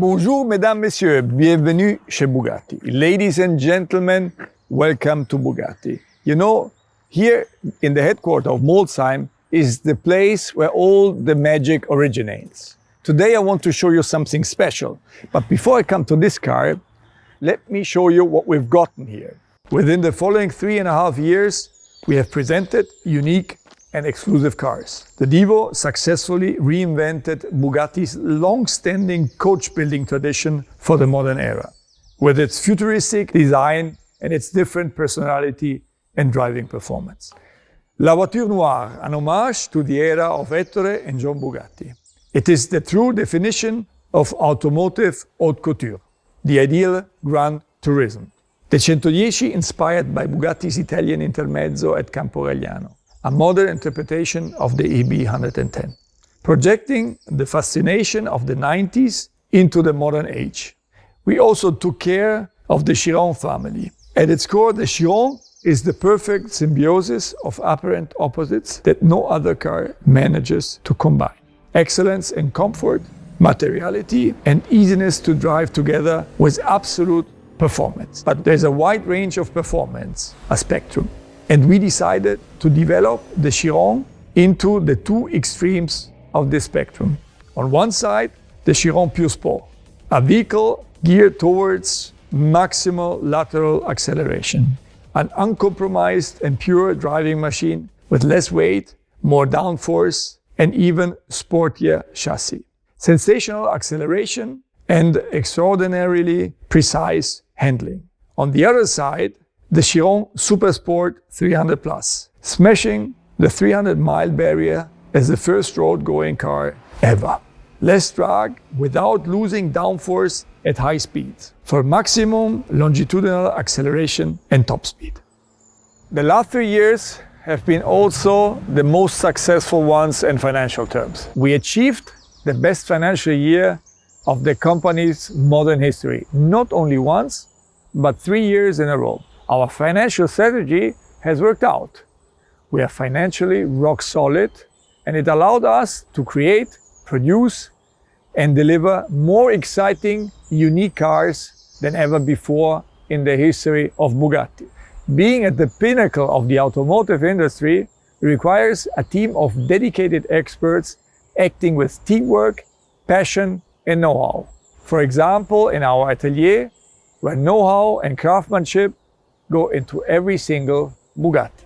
Bonjour, mesdames, messieurs. Bienvenue chez Bugatti. Ladies and gentlemen, welcome to Bugatti. You know, here in the headquarters of Molsheim is the place where all the magic originates. Today I want to show you something special. But before I come to this car, let me show you what we've gotten here. Within the following 3.5 years, we have presented unique and exclusive cars. The Divo successfully reinvented Bugatti's long-standing coach-building tradition for the modern era, with its futuristic design and its different personality and driving performance. La Voiture Noire, an homage to the era of Ettore and John Bugatti. It is the true definition of automotive haute couture, the ideal Grand Tourism. The 110, inspired by Bugatti's Italian intermezzo at Campo Galliano, a modern interpretation of the EB 110, projecting the fascination of the 90s into the modern age. We also took care of the Chiron family. At its core, the Chiron is the perfect symbiosis of apparent opposites that no other car manages to combine. Excellence and comfort, materiality and easiness to drive together with absolute performance. But there's a wide range of performance, a spectrum. And we decided to develop the Chiron into the two extremes of this spectrum. On one side, the Chiron Pure Sport, a vehicle geared towards maximal lateral acceleration, an uncompromised and pure driving machine with less weight, more downforce, and even sportier chassis. Sensational acceleration and extraordinarily precise handling. On the other side, the Chiron Super Sport 300+, smashing the 300-mile barrier as the first road-going car ever. Less drag without losing downforce at high speeds for maximum longitudinal acceleration and top speed. The last 3 years have been also the most successful ones in financial terms. We achieved the best financial year of the company's modern history, not only once, but 3 years in a row. Our financial strategy has worked out. We are financially rock solid, and it allowed us to create, produce, and deliver more exciting, unique cars than ever before in the history of Bugatti. Being at the pinnacle of the automotive industry requires a team of dedicated experts acting with teamwork, passion, and know-how. For example, in our atelier, where know-how and craftsmanship go into every single Bugatti.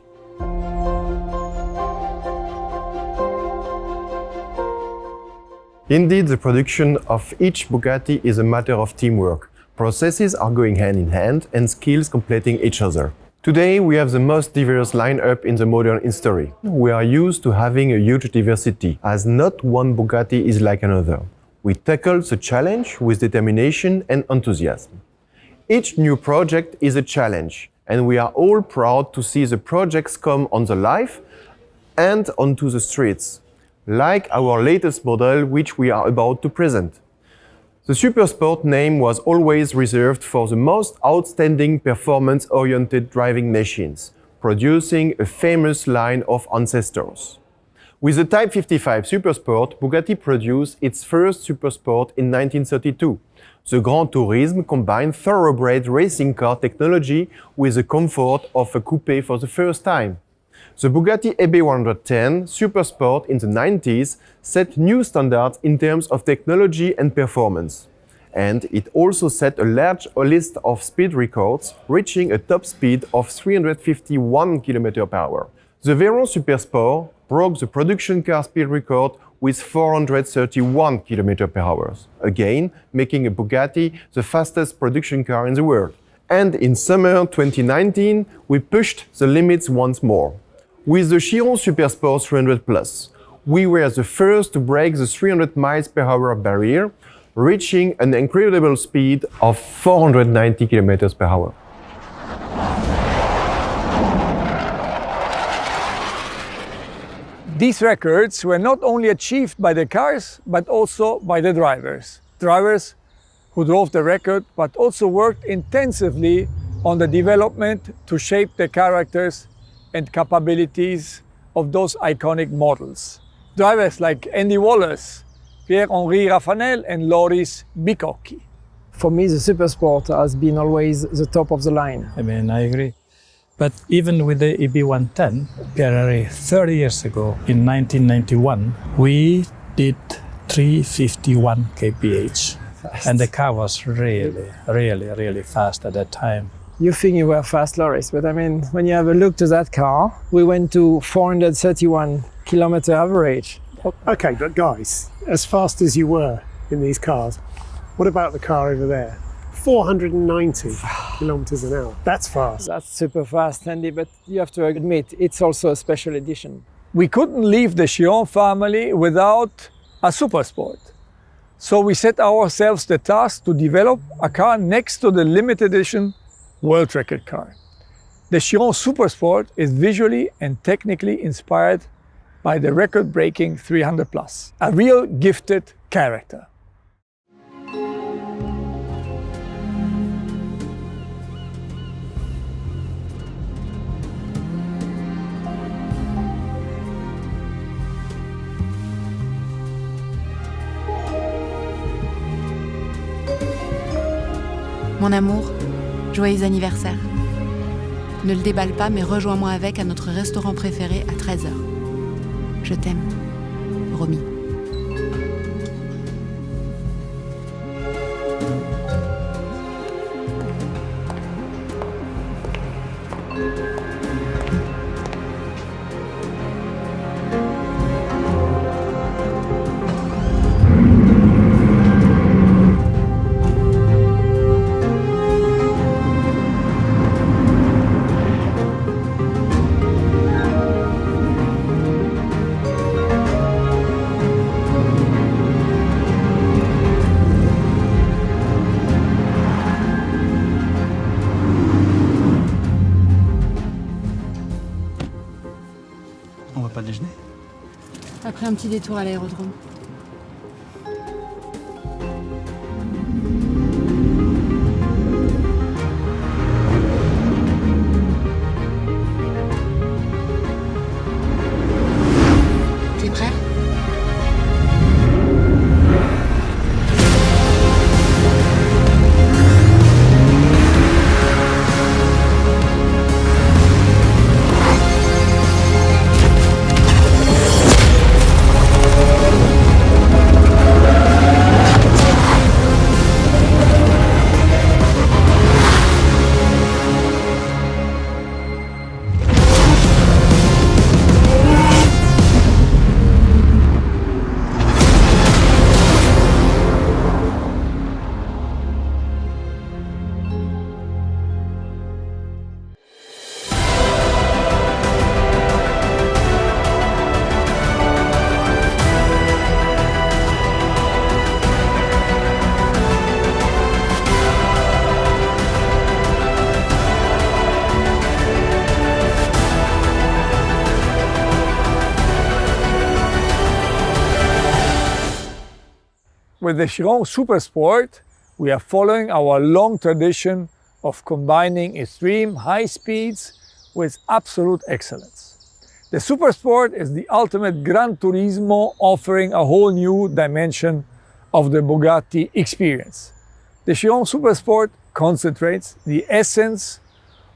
Indeed, the production of each Bugatti is a matter of teamwork. Processes are going hand in hand and skills completing each other. Today, we have the most diverse lineup in the modern history. We are used to having a huge diversity, as not one Bugatti is like another. We tackle the challenge with determination and enthusiasm. Each new project is a challenge, and we are all proud to see the projects come on the life and onto the streets, like our latest model, which we are about to present. The Super Sport name was always reserved for the most outstanding performance-oriented driving machines, producing a famous line of ancestors. With the Type 55 Super Sport, Bugatti produced its first Super Sport in 1932. The Grand Tourisme combined thoroughbred racing car technology with the comfort of a coupe for the first time. The Bugatti EB 110 Super Sport in the 90s set new standards in terms of technology and performance. And it also set a large list of speed records, reaching a top speed of 351 km/h. The Veyron Super Sport broke the production car speed record with 431 km/h, again making a Bugatti the fastest production car in the world. And in summer 2019, we pushed the limits once more. With the Chiron Super Sport 300+, we were the first to break the 300 mph barrier, reaching an incredible speed of 490 km/h. These records were not only achieved by the cars, but also by the drivers. Drivers who drove the record, but also worked intensively on the development to shape the characters and capabilities of those iconic models. Drivers like Andy Wallace, Pierre-Henri Raffanel and Loris Bicocchi. For me, the Super Sport has been always the top of the line. I mean, I agree. But even with the EB110, Pierre, 30 years ago, in 1991, we did 351 kph. Fast. And the car was really fast at that time. You think you were fast, Loris, but I mean, when you have a look to that car, we went to 431 kilometer average. Okay, but guys, as fast as you were in these cars, what about the car over there? 490 kilometers an hour. That's fast. That's super fast, Andy, but you have to admit, it's also a special edition. We couldn't leave the Chiron family without a Super Sport. So we set ourselves the task to develop a car next to the limited edition world record car. The Chiron Super Sport is visually and technically inspired by the record-breaking 300 Plus, a real gifted character. Mon amour, joyeux anniversaire. Ne le déballe pas, mais rejoins-moi avec à notre restaurant préféré à 13h. Je t'aime, Romy. On va pas déjeuner? Après un petit détour à l'aérodrome. T'es prêt? With the Chiron Super Sport, we are following our long tradition of combining extreme high speeds with absolute excellence. The Super Sport is the ultimate Gran Turismo, offering a whole new dimension of the Bugatti experience. The Chiron Super Sport concentrates the essence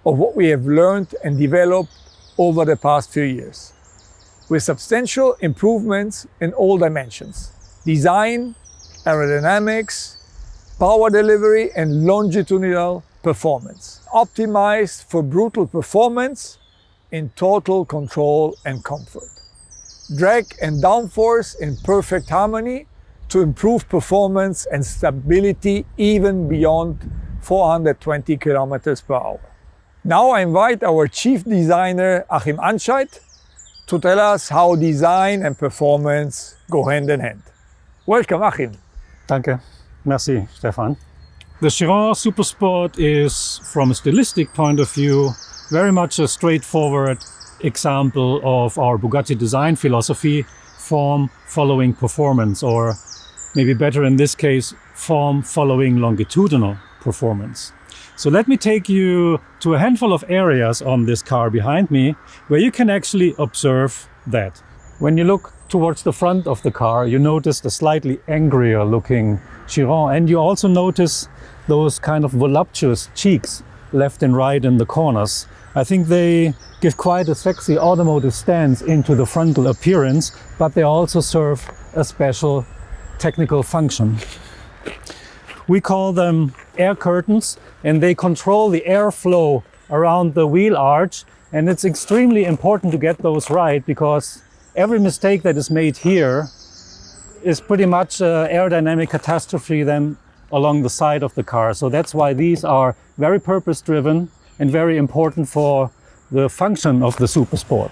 of what we have learned and developed over the past few years, with substantial improvements in all dimensions: design, aerodynamics, power delivery, and longitudinal performance, optimized for brutal performance in total control and comfort. Drag and downforce in perfect harmony to improve performance and stability even beyond 420 kilometers per hour. Now I invite our chief designer, Achim Anscheit, to tell us how design and performance go hand in hand. Welcome, Achim. Danke. Merci, Stefan. The Chiron Super Sport is, from a stylistic point of view, very much a straightforward example of our Bugatti design philosophy: form following performance, or maybe better in this case, form following longitudinal performance. So let me take you to a handful of areas on this car behind me where you can actually observe that. When you look towards the front of the car, you notice the slightly angrier looking Chiron, and you also notice those kind of voluptuous cheeks left and right in the corners. I think they give quite a sexy automotive stance into the frontal appearance, but they also serve a special technical function. We call them air curtains, and they control the airflow around the wheel arch, and it's extremely important to get those right, because every mistake that is made here is pretty much an aerodynamic catastrophe then along the side of the car. So that's why these are very purpose-driven and very important for the function of the Super Sport.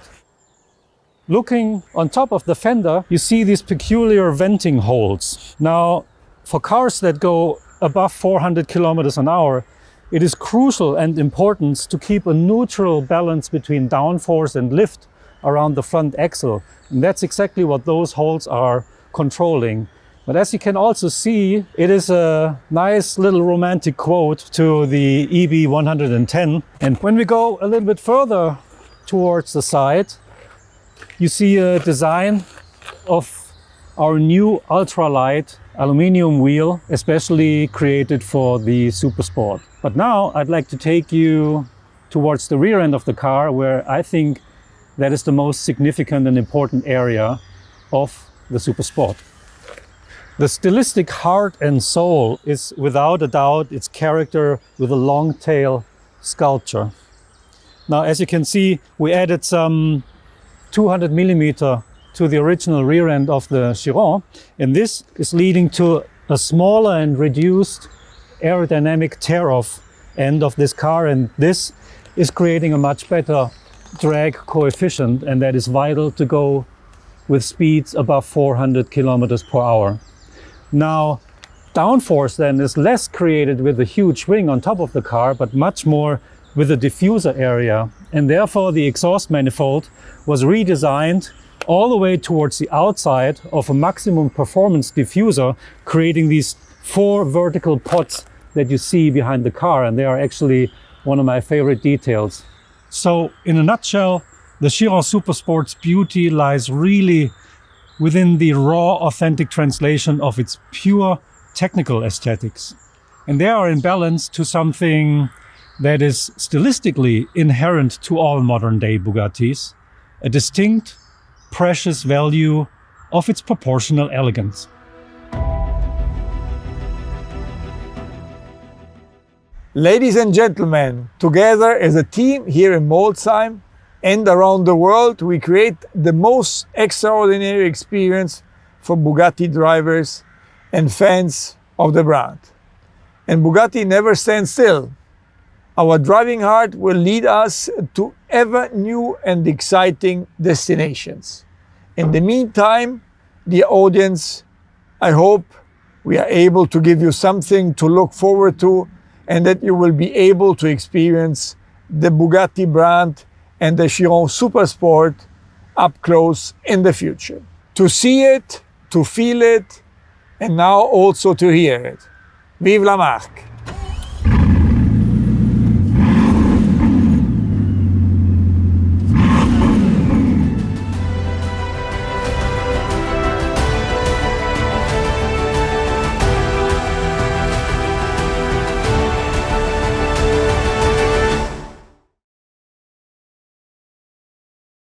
Looking on top of the fender, you see these peculiar venting holes. Now, for cars that go above 400 kilometers an hour, it is crucial and important to keep a neutral balance between downforce and lift around the front axle. And that's exactly what those holes are controlling. But as you can also see, it is a nice little romantic quote to the EB110. And when we go a little bit further towards the side, you see a design of our new ultralight aluminum wheel, especially created for the Super Sport. But now I'd like to take you towards the rear end of the car, where I think that is the most significant and important area of the Super Sport. The stylistic heart and soul is without a doubt its character with a Longtail sculpture. Now, as you can see, we added some 200 millimeter to the original rear end of the Chiron, and this is leading to a smaller and reduced aerodynamic tear-off end of this car, and this is creating a much better drag coefficient, and that is vital to go with speeds above 400 kilometers per hour. Now, downforce then is less created with a huge wing on top of the car, but much more with the diffuser area, and therefore the exhaust manifold was redesigned all the way towards the outside of a maximum performance diffuser, creating these 4 vertical pods that you see behind the car, and they are actually one of my favorite details. So, in a nutshell, the Chiron Super Sport's beauty lies really within the raw, authentic translation of its pure technical aesthetics. And they are in balance to something that is stylistically inherent to all modern-day Bugattis, a distinct, precious value of its proportional elegance. Ladies and gentlemen, together as a team here in Molsheim and around the world, we create the most extraordinary experience for Bugatti drivers and fans of the brand. And Bugatti never stands still. Our driving heart will lead us to ever new and exciting destinations. In the meantime, dear audience, I hope we are able to give you something to look forward to, and that you will be able to experience the Bugatti brand and the Chiron Super Sport up close in the future. To see it, to feel it, and now also to hear it. Vive la marque!